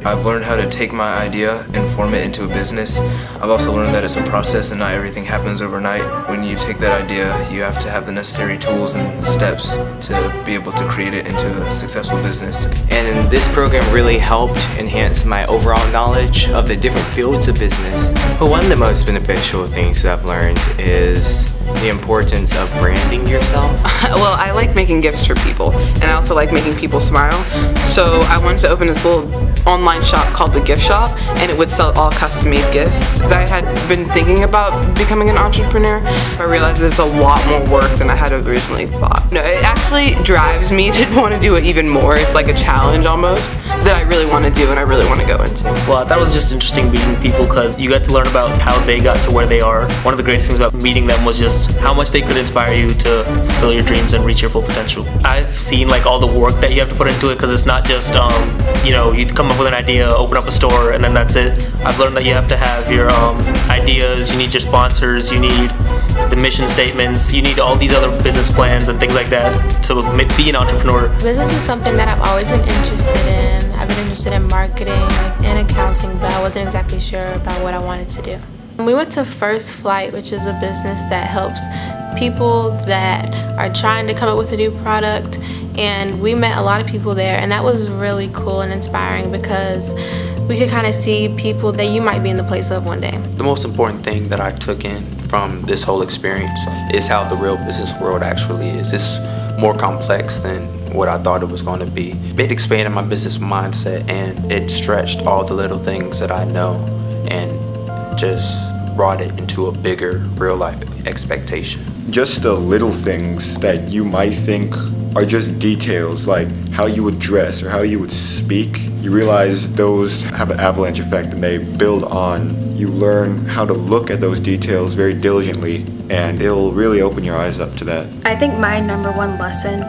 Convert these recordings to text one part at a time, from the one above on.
I've learned how to take my idea and form it into a business. I've also learned that it's a process and not everything happens overnight. When you take that idea, you have to have the necessary tools and steps to be able to create it into a successful business. And this program really helped enhance my overall knowledge of the different fields of business. But one of the most beneficial things that I've learned is the importance of branding yourself. Well, I like making gifts for people, and I also like making people smile. So I wanted to open this little online shop called The Gift Shop, and it would sell all custom-made gifts. I had been thinking about becoming an entrepreneur. I realized there's a lot more work than I had originally thought. No, it actually drives me to want to do it even more. It's like a challenge almost that I really want to do and I really want to go into. Well, that was just interesting meeting people because you got to learn about how they got to where they are. One of the greatest things about meeting them was just how much they could inspire you to fulfill your dreams and reach your full potential. I've seen like all the work that you have to put into it because it's not just you come up with an idea, open up a store, and then that's it. I've learned that you have to have your ideas, you need your sponsors, you need the mission statements, you need all these other business plans and things like that to be an entrepreneur. Business is something that I've always been interested in. I've been interested in marketing and accounting, but I wasn't exactly sure about what I wanted to do. We went to First Flight, which is a business that helps people that are trying to come up with a new product, and we met a lot of people there, and that was really cool and inspiring because we could kind of see people that you might be in the place of one day. The most important thing that I took in from this whole experience is how the real business world actually is. It's more complex than what I thought it was going to be. It expanded my business mindset, and it stretched all the little things that I know and just brought it into a bigger real life expectation. Just the little things that you might think are just details, like how you would dress or how you would speak. You realize those have an avalanche effect and they build on. You learn how to look at those details very diligently, and it'll really open your eyes up to that. I think my number one lesson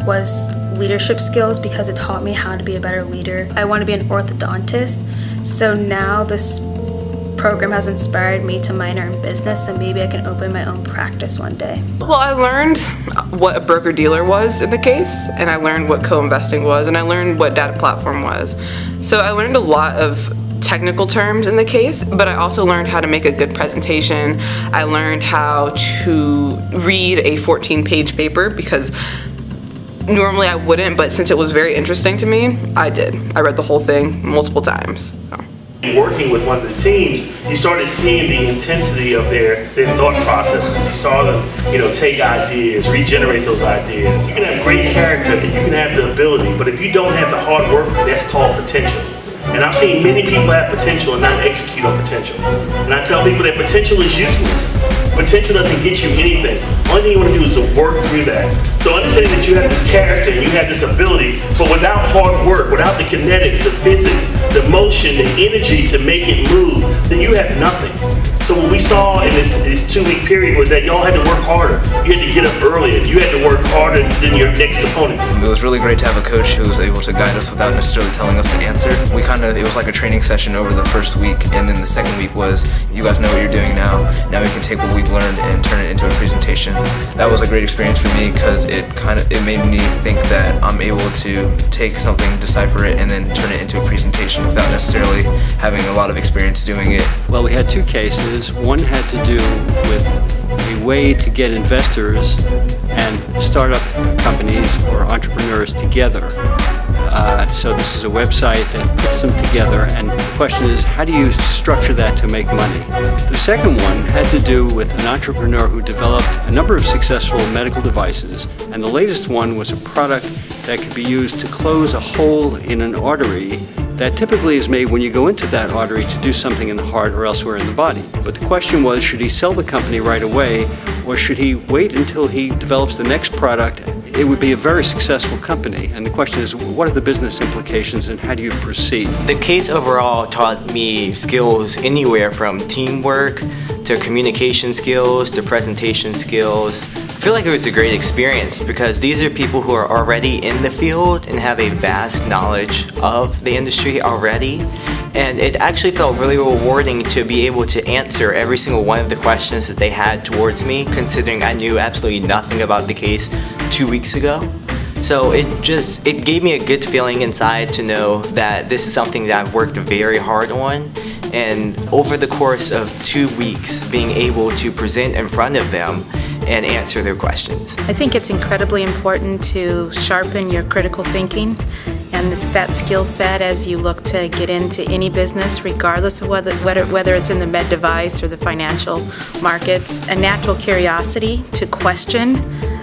was leadership skills because it taught me how to be a better leader. I want to be an orthodontist, so now this program has inspired me to minor in business, so maybe I can open my own practice one day. Well, I learned what a broker-dealer was in the case, and I learned what co-investing was, and I learned what data platform was. So I learned a lot of technical terms in the case, but I also learned how to make a good presentation. I learned how to read a 14-page paper because normally I wouldn't, but since it was very interesting to me, I did. I read the whole thing multiple times. So. Working with one of the teams, you started seeing the intensity of their thought processes. You saw them, take ideas, regenerate those ideas. You can have great character and you can have the ability, but if you don't have the hard work, that's called potential. And I've seen many people have potential and not execute on potential. And I tell people that potential is useless. Potential doesn't get you anything. Only thing you want to do is to work through that. So understanding that you have this character and you have this ability, but without hard work, without the kinetics, the physics, the motion, the energy to make it move, then you have nothing. So what we saw in this 2-week period was that y'all had to work harder. You had to get up earlier. You had to work harder than your next opponent. It was really great to have a coach who was able to guide us without necessarily telling us the answer. It was like a training session over the first week, and then the second week was, you guys know what you're doing now. Now we can take what we've learned and turn it into a presentation. That was a great experience for me because it made me think that I'm able to take something, decipher it, and then turn it into a presentation without necessarily having a lot of experience doing it. Well, we had two cases. One had to do with a way to get investors and startup companies or entrepreneurs together. So this is a website that puts them together, and the question is, how do you structure that to make money? The second one had to do with an entrepreneur who developed a number of successful medical devices, and the latest one was a product that could be used to close a hole in an artery that typically is made when you go into that artery to do something in the heart or elsewhere in the body. But the question was, should he sell the company right away, or should he wait until he develops the next product? It would be a very successful company. And the question is, what are the business implications and how do you proceed? The case overall taught me skills anywhere from teamwork to communication skills, to presentation skills. I feel like it was a great experience because these are people who are already in the field and have a vast knowledge of the industry already. And it actually felt really rewarding to be able to answer every single one of the questions that they had towards me, considering I knew absolutely nothing about the case 2 weeks ago. So it gave me a good feeling inside to know that this is something that I've worked very hard on. And over the course of 2 weeks, being able to present in front of them and answer their questions. I think it's incredibly important to sharpen your critical thinking and that skill set as you look to get into any business, regardless of whether it's in the med device or the financial markets. A natural curiosity to question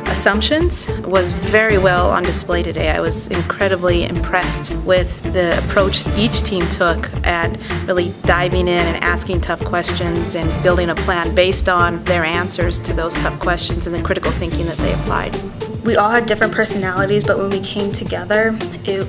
assumptions was very well on display today. I was incredibly impressed with the approach each team took at really diving in and asking tough questions and building a plan based on their answers to those tough questions and the critical thinking that they applied. We all had different personalities, but when we came together, it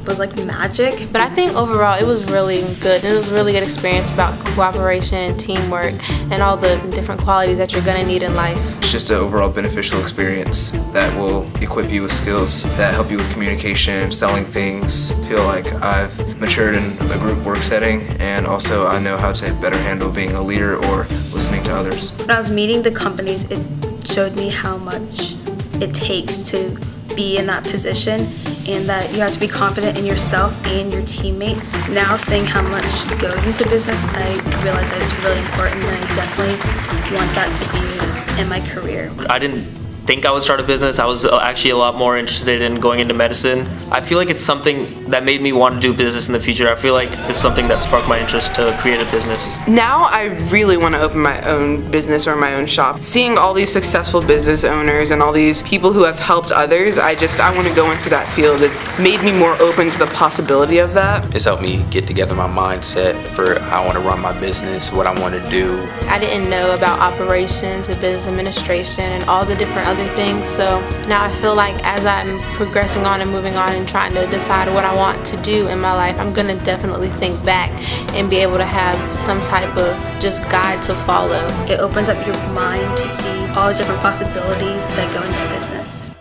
was like magic. But I think overall it was really good. It was a really good experience about cooperation and teamwork and all the different qualities that you're going to need in life. It's just an overall beneficial experience that will equip you with skills that help you with communication, selling things. I feel like I've matured in a group work setting, and also I know how to better handle being a leader or listening to others. When I was meeting the companies, it showed me how much it takes to be in that position, and that you have to be confident in yourself and your teammates. Now seeing how much goes into business, I realize that it's really important, and I definitely want that to be in my career. I didn't think I would start a business. I was actually a lot more interested in going into medicine. I feel like it's something that made me want to do business in the future. I feel like it's something that sparked my interest to create a business. Now I really want to open my own business or my own shop. Seeing all these successful business owners and all these people who have helped others, I want to go into that field. It's made me more open to the possibility of that. It's helped me get together my mindset for how I want to run my business, what I want to do. I didn't know about operations and business administration and all the different other things, so now I feel like as I'm progressing on and moving on and trying to decide what I want to do in my life, I'm going to definitely think back and be able to have some type of just guide to follow. It opens up your mind to see all the different possibilities that go into business.